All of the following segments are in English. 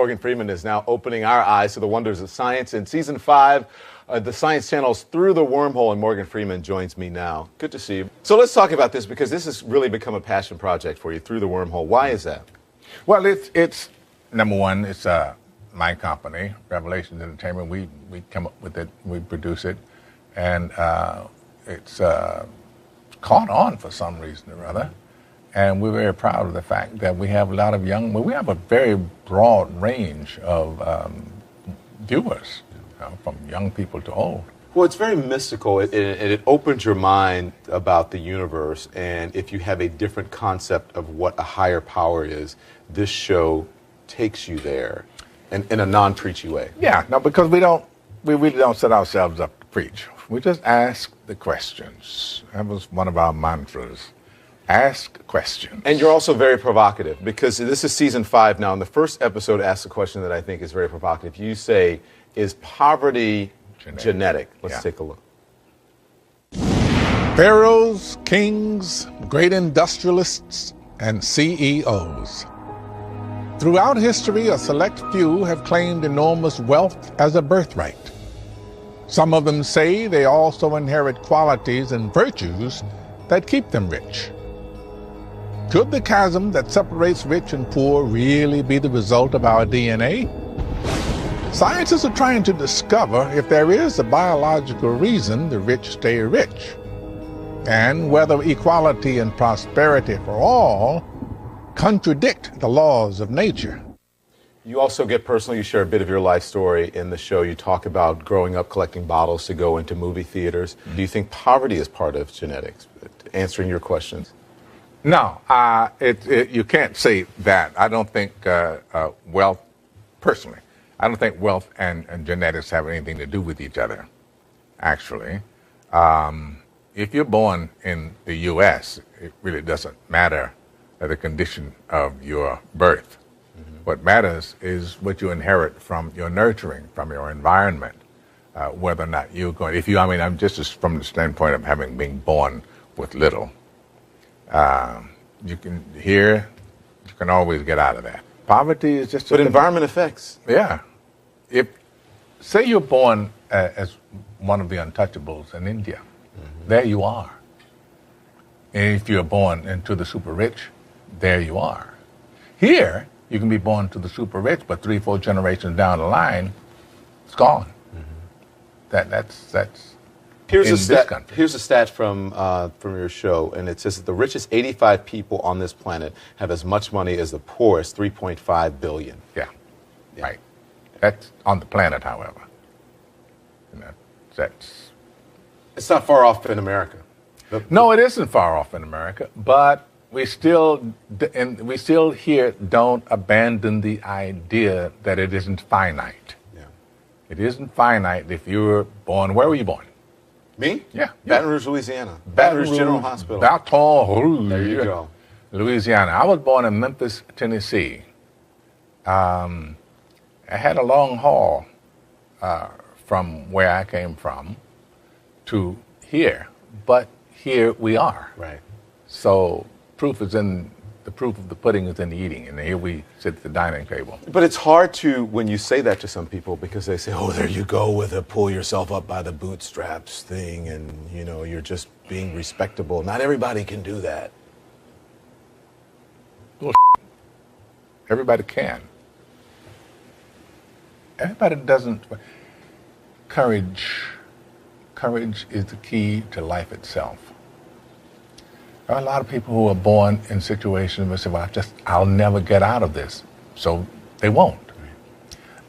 Morgan Freeman is now opening our eyes to the wonders of science. In Season 5, the Science Channel's Through the Wormhole, and Morgan Freeman joins me now. Good to see you. So let's talk about this, because this has really become a passion project for you, Through the Wormhole. Why is that? Well, it's number one, it's my company, Revelations Entertainment. We come up with it, we produce it, and it's caught on for some reason or other. And we're very proud of the fact that we have a lot of we have a very broad range of viewers, from young people to old. Well, it's very mystical, and it opens your mind about the universe, and if you have a different concept of what a higher power is, this show takes you there in a non-preachy way. Yeah, no, because we really don't set ourselves up to preach. We just ask the questions. That was one of our mantras. Ask questions. And you're also very provocative, because this is Season 5 now, and the first episode asks a question that I think is very provocative. You say, is poverty genetic? Let's take a look. Pharaohs, kings, great industrialists, and CEOs. Throughout history, a select few have claimed enormous wealth as a birthright. Some of them say they also inherit qualities and virtues that keep them rich. Could the chasm that separates rich and poor really be the result of our DNA? Scientists are trying to discover if there is a biological reason the rich stay rich, and whether equality and prosperity for all contradict the laws of nature. You also get personal. You share a bit of your life story in the show. You talk about growing up collecting bottles to go into movie theaters. Do you think poverty is part of genetics? Answering your questions. No, you can't say that. I don't think wealth, personally, I don't think wealth and genetics have anything to do with each other, actually. If you're born in the U.S., it really doesn't matter the condition of your birth. Mm-hmm. What matters is what you inherit from your nurturing, from your environment, whether or not you're going, I'm just from the standpoint of having been born with little. You can always get out of that. Poverty is just... But environment effects. Yeah. Say you're born as one of the untouchables in India, mm-hmm. There you are. And if you're born into the super rich, there you are. Here, you can be born to the super rich, but 3-4 generations down the line, it's gone. Mm-hmm. That's Here's a stat from your show, and it says that the richest 85 people on this planet have as much money as the poorest 3.5 billion. Yeah, right. That's on the planet, however. It's not far off in America. No, it isn't far off in America, but we still here don't abandon the idea that it isn't finite. Yeah. It isn't finite if you were born. Where were you born? Me? Yeah. Baton Rouge, Louisiana. Baton Rouge General Hospital. Baton Rouge. There you go. Louisiana. I was born in Memphis, Tennessee. I had a long haul from where I came from to here, but here we are. Right. So proof of the pudding is in the eating, and here we sit at the dining table. But it's hard to, when you say that to some people, because they say, oh, there you go with a pull yourself up by the bootstraps thing, and you're just being respectable. Not everybody can do that. Well, everybody can. Everybody doesn't. Courage is the key to life itself. There are a lot of people who are born in situations where they say, well, I'll never get out of this. So they won't.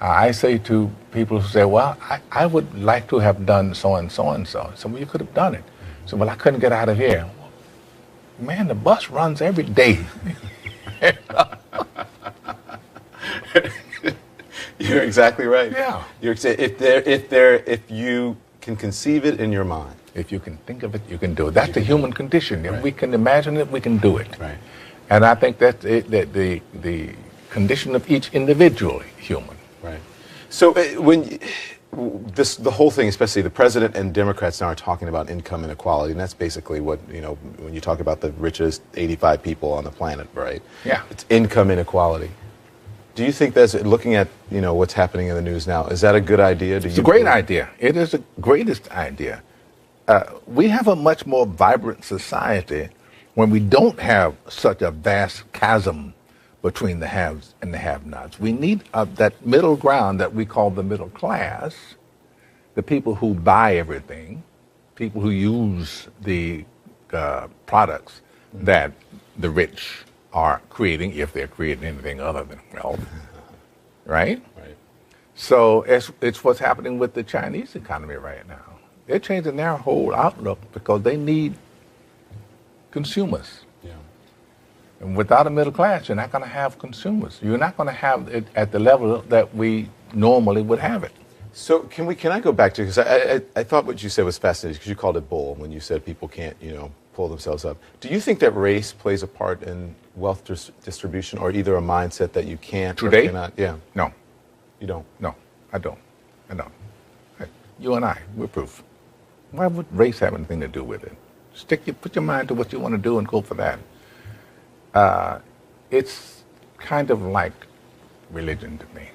I say to people who say, well, I would like to have done so and so and so. So, well, you could have done it. So, well, I couldn't get out of here. Man, the bus runs every day. You're exactly right. Yeah. If you can conceive it in your mind. If you can think of it, you can do it. That's the human condition. If we can imagine it, we can do it. Right. And I think that's the condition of each individual human. Right. So the whole thing, especially the president and Democrats now are talking about income inequality, and that's basically what, when you talk about the richest 85 people on the planet, right? Yeah. It's income inequality. Do you think that's, looking at, what's happening in the news now, is that a good idea? It's a great idea. It is the greatest idea. We have a much more vibrant society when we don't have such a vast chasm between the haves and the have-nots. We need that middle ground that we call the middle class, the people who buy everything, people who use the products that the rich are creating, if they're creating anything other than wealth, right? Right. So it's what's happening with the Chinese economy right now. They're changing their whole outlook because they need consumers. Yeah. And without a middle class, you're not going to have consumers. You're not going to have it at the level that we normally would have it. So can I go back to, because I thought what you said was fascinating, because you called it bull when you said people can't, pull themselves up. Do you think that race plays a part in wealth distribution, or either a mindset that you can't or Today? cannot? Yeah. No. You don't? No, I don't. You and I, we're proof. Why would race have anything to do with it? Put your mind to what you want to do and go for that. It's kind of like religion to me.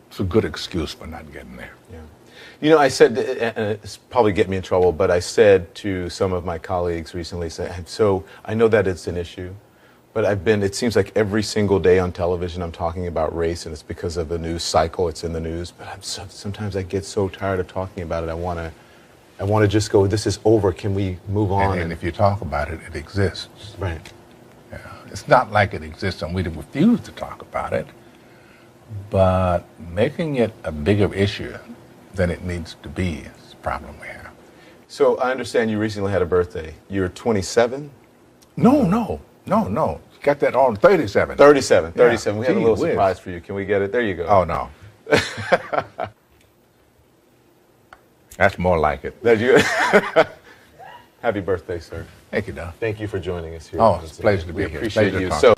It's a good excuse for not getting there. Yeah. I said, and it's probably get me in trouble, but I said to some of my colleagues recently, so I know that it's an issue, but it seems like every single day on television I'm talking about race, and it's because of the news cycle, it's in the news, but sometimes I get so tired of talking about it, I want to just go, this is over, can we move on? And if you talk about it, it exists. Right. Yeah. It's not like it exists and we refuse to talk about it, but making it a bigger issue than it needs to be is the problem we have. So I understand you recently had a birthday. You're 27? No. You got that on 37. 37. Yeah. We have a little Gee whiz. surprise for you. Can we get it? There you go. Oh, no. That's more like it. Happy birthday, sir. Thank you, Don. Thank you for joining us here. Oh, it's a pleasure to be We here. appreciate Pleasure to you. talk. So.